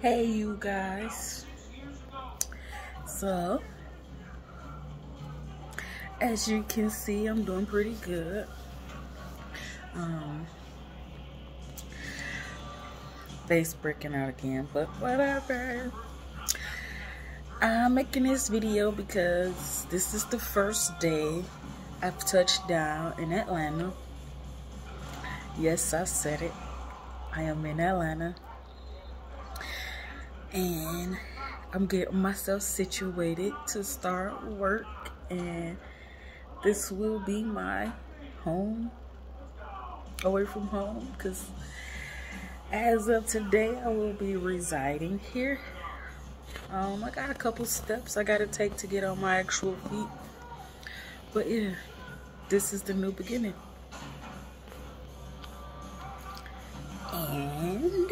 Hey you guys, so as you can see, I'm doing pretty good. Face breaking out again, but whatever. I'm making this video because this is the first day I've touched down in Atlanta. Yes, I said it. I am in Atlanta. And I'm getting myself situated to start work, and this will be my home away from home, because as of today I will be residing here. I got a couple steps I gotta take to get on my actual feet, but yeah, this is the new beginning. And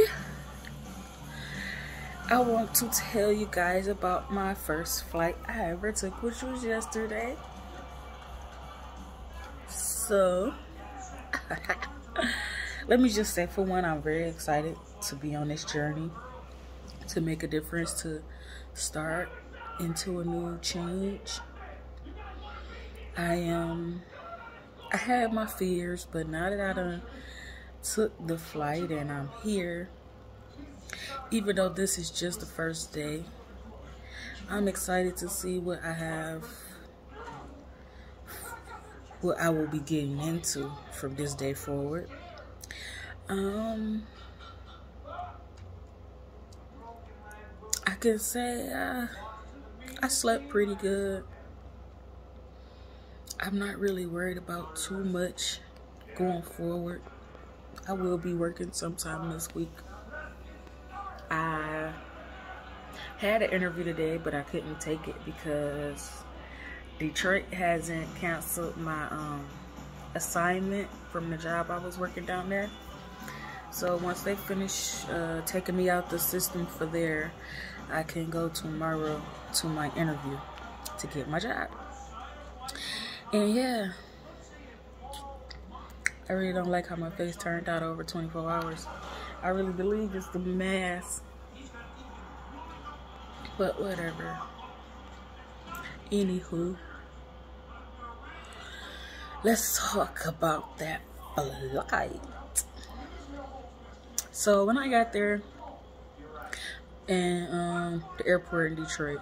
I want to tell you guys about my first flight I ever took, which was yesterday. So, let me just say, for one, I'm very excited to be on this journey, to make a difference, to start into a new change. I had my fears, but now that I done took the flight and I'm here, even though this is just the first day, I'm excited to see what I will be getting into from this day forward. I can say I slept pretty good. I'm not really worried about too much going forward. I will be working sometime this week. I had an interview today, but I couldn't take it because Detroit hasn't canceled my assignment from the job I was working down there. So once they finish taking me out the system for there, I can go tomorrow to my interview to get my job. And yeah, I really don't like how my face turned out over 24 hours. I really believe it's the mask, but whatever. Anywho, let's talk about that flight. So when I got there and the airport in Detroit,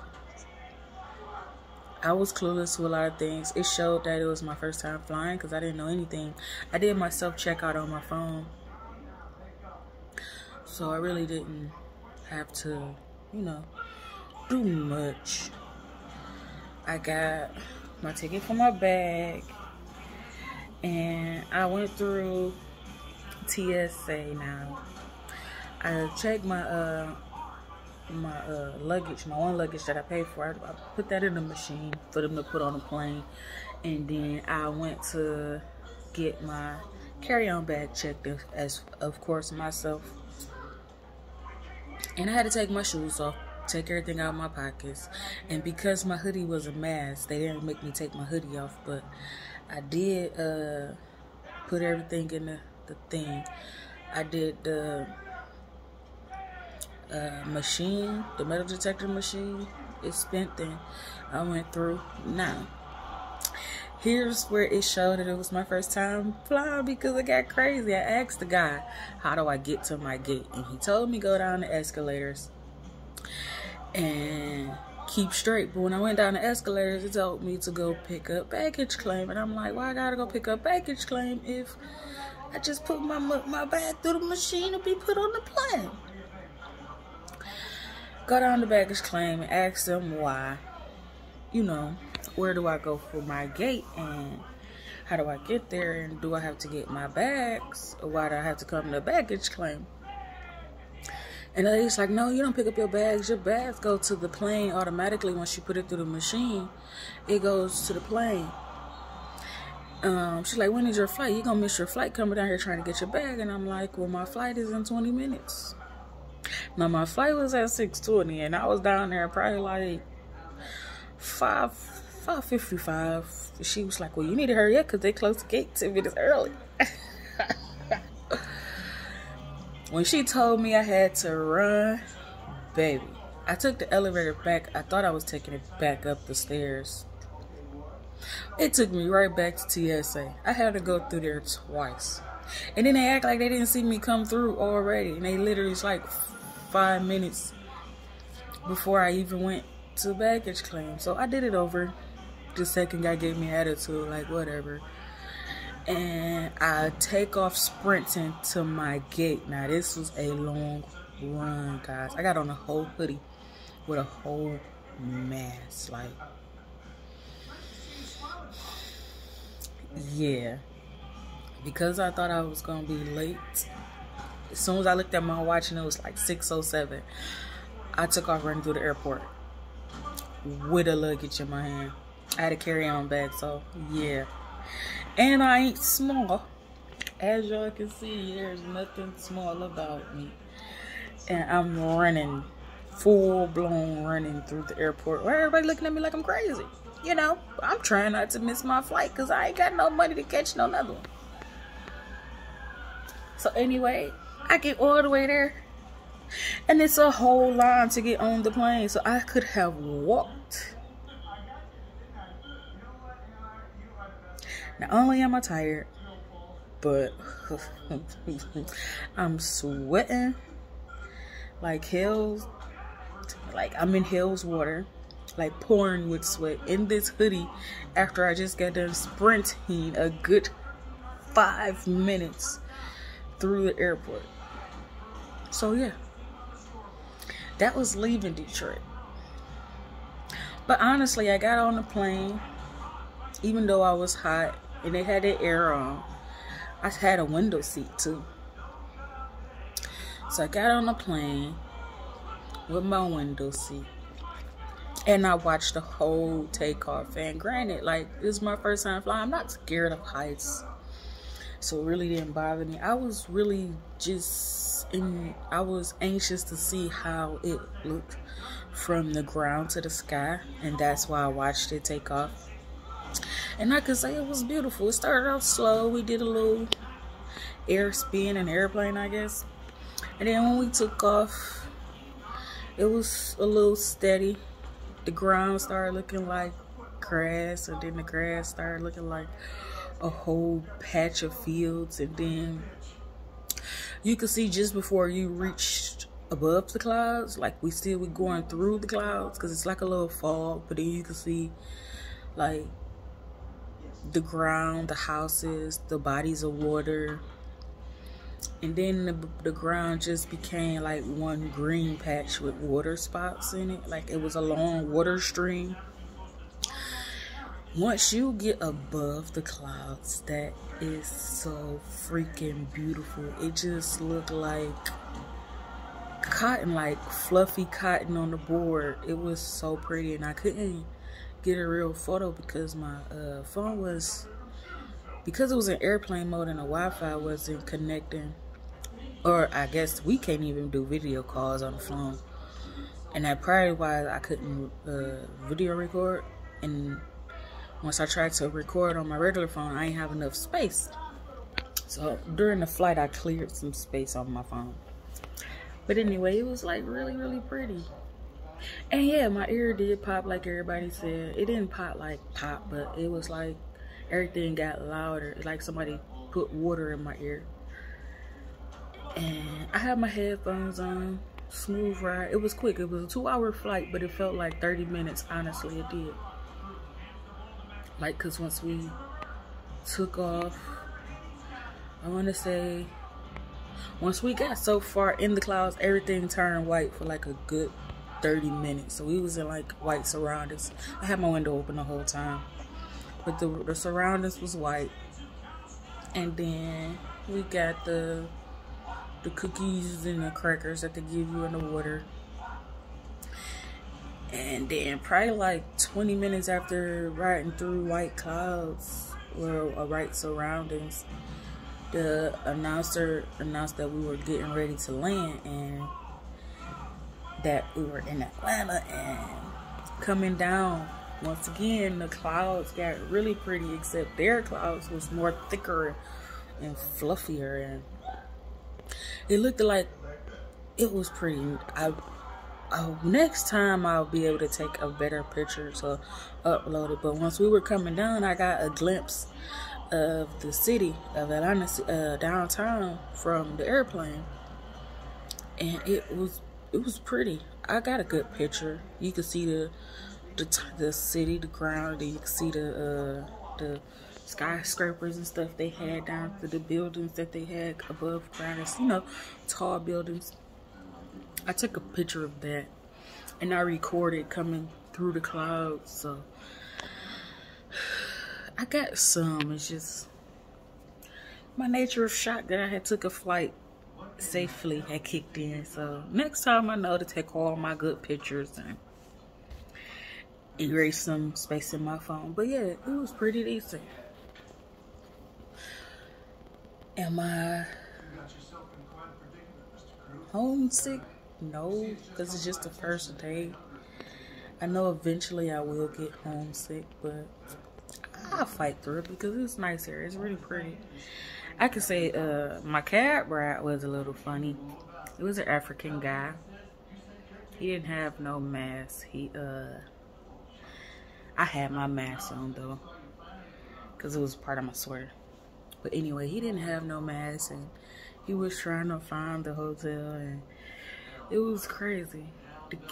I was clueless to a lot of things. It showed that it was my first time flying because I didn't know anything. I did my self-checkout on my phone, so I really didn't have to, do much. I got my ticket for my bag, and I went through TSA now. I checked my luggage, my one luggage that I paid for. I put that in the machine for them to put on the plane, and then I went to get my carry-on bag checked, as of course myself. And I had to take my shoes off, take everything out of my pockets, and because my hoodie was a mask, they didn't make me take my hoodie off, but I did put everything in the thing. I did the machine, the metal detector machine. It spent, then I went through. Now, here's where it showed that it was my first time flying, because it got crazy. I asked the guy, how do I get to my gate? And he told me go down the escalators and keep straight. But when I went down the escalators, it told me to go pick up baggage claim. And I'm like, well, I gotta go pick up baggage claim if I just put my bag through the machine to be put on the plane. Go down to baggage claim and ask them why, where do I go for my gate and how do I get there, and do I have to get my bags, or why do I have to come to baggage claim? And the lady's like, no, you don't pick up your bags. Your bags go to the plane automatically. Once you put it through the machine, it goes to the plane. She's like, when is your flight? You're gonna miss your flight coming down here trying to get your bag. And I'm like, well, my flight is in 20 minutes. Now, my flight was at 6:20, and I was down there probably like 5:55. She was like, well, you need to hurry up because they close the gate 10 minutes early. When she told me I had to run baby, I took the elevator back. I thought I was taking it back up the stairs. It took me right back to TSA. I had to go through there twice. And then they act like they didn't see me come through already. And they literally, it's like 5 minutes before I even went to baggage claim. So I did it over. The second guy gave me attitude, like whatever. And I take off sprinting to my gate. Now this was a long run, guys. I got on a whole hoodie with a whole mask. Like, yeah. Because I thought I was gonna be late. As soon as I looked at my watch and it was like 6:07, I took off running through the airport with a luggage in my hand. I had a carry-on bag, so yeah. And I ain't small. As y'all can see, there's nothing small about me. And I'm running, full-blown running through the airport. Where everybody looking at me like I'm crazy. You know, I'm trying not to miss my flight because I ain't got no money to catch no another one. So anyway, I get all the way there. And it's a whole line to get on the plane. So I could have walked. Not only am I tired, but I'm sweating like hell's, like I'm in hell's water, like pouring with sweat in this hoodie after I just got done sprinting a good 5 minutes through the airport. So yeah, that was leaving Detroit. But honestly, I got on the plane, even though I was hot and they had their air on. I had a window seat too. So I got on the plane with my window seat and I watched the whole takeoff. And granted, like, this is my first time flying. I'm not scared of heights, so it really didn't bother me. I was really I was anxious to see how it looked from the ground to the sky, and that's why I watched it take off. And I could say it was beautiful. It started off slow. We did a little air spin in the airplane, I guess. And then when we took off, it was a little steady. The ground started looking like grass, and then the grass started looking like a whole patch of fields. And then you could see just before you reached above the clouds, like we going through the clouds, because it's like a little fog, but then you could see like the ground, the houses, the bodies of water. And then the ground just became like one green patch with water spots in it. Like it was a long water stream. Once you get above the clouds, that is so freaking beautiful. It just looked like cotton, like fluffy cotton on the board. It was so pretty, and I couldn't get a real photo because my phone was, because it was in airplane mode and the Wi-Fi wasn't connecting. Or I guess we can't even do video calls on the phone. And that's probably why I couldn't video record. And once I tried to record on my regular phone, I didn't have enough space. So during the flight, I cleared some space on my phone. But anyway, it was like really, really pretty. And yeah, my ear did pop like everybody said. It didn't pop like pop, but it was like everything got louder. It's like somebody put water in my ear. And I had my headphones on, smooth ride. It was quick. It was a 2-hour flight, but it felt like 30 minutes. Honestly, it did. Like, cause once we took off, I want to say, once we got so far in the clouds, everything turned white for like a good 30 minutes. So we was in like white surroundings. I had my window open the whole time, but the surroundings was white. And then we got the cookies and the crackers that they give you in the water. And then probably like 20 minutes after riding through white clouds or white surroundings, the announcer announced that we were getting ready to land and that we were in Atlanta. And coming down, once again, the clouds got really pretty, except their clouds was more thicker and fluffier, and it looked like it was pretty. Oh, next time I'll be able to take a better picture to upload it. But once we were coming down, I got a glimpse of the city of Atlanta, downtown, from the airplane, and it was pretty. I got a good picture. You could see the city, the ground. You could see the skyscrapers and stuff they had down to the buildings that they had above ground. It's, you know, tall buildings. I took a picture of that and I recorded coming through the clouds. So I got some. It's just my nature of shock that I had took a flight safely had kicked in. So next time I know to take all my good pictures and erase some space in my phone. But yeah, it was pretty decent. Am I homesick? No, because it's just the first day. I know eventually I will get homesick, but I'll fight through it because it's nice here. It's really pretty. I could say my cab ride was a little funny. It was an African guy. He didn't have no mask. I had my mask on though, because it was part of my sweater. But anyway, he didn't have no mask and he was trying to find the hotel, and it was crazy.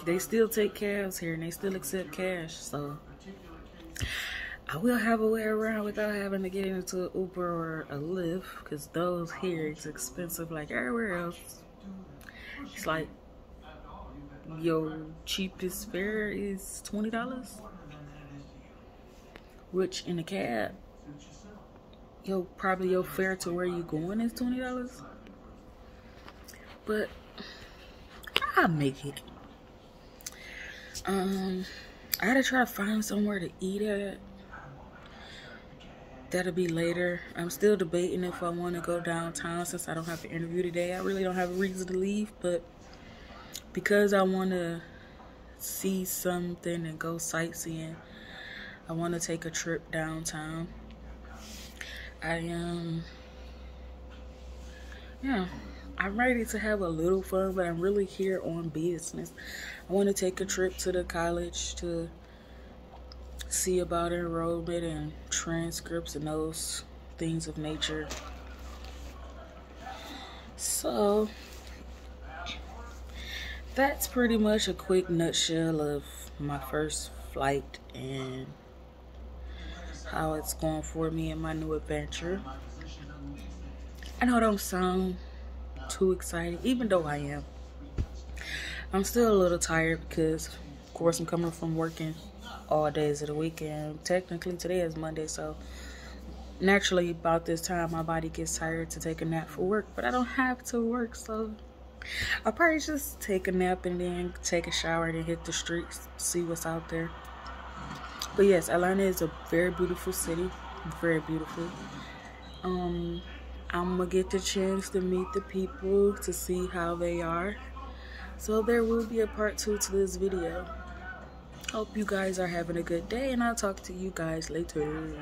They still take cabs here and they still accept cash, so I will have a way around without having to get into an Uber or a Lyft, because those here is expensive like everywhere else. It's like your cheapest fare is $20, which in a cab, probably your fare to where you going is $20. But I'll make it. I gotta try to find somewhere to eat at. That'll be later. I'm still debating if I want to go downtown since I don't have an interview today. I really don't have a reason to leave, but because I want to see something and go sightseeing, I want to take a trip downtown. I'm ready to have a little fun, but I'm really here on business. I want to take a trip to the college to see about enrollment and transcripts and those things of nature. So that's pretty much a quick nutshell of my first flight and how it's going for me in my new adventure. I know I don't sound too excited, even though I am. I'm still a little tired because, of course, I'm coming from working all days of the week, and technically today is Monday, so naturally about this time my body gets tired to take a nap for work, but I don't have to work, so I'll probably just take a nap and then take a shower and then hit the streets, see what's out there. But yes, Atlanta is a very beautiful city, very beautiful. I'm gonna get the chance to meet the people to see how they are, so there will be a part 2 to this video. Hope you guys are having a good day, and I'll talk to you guys later.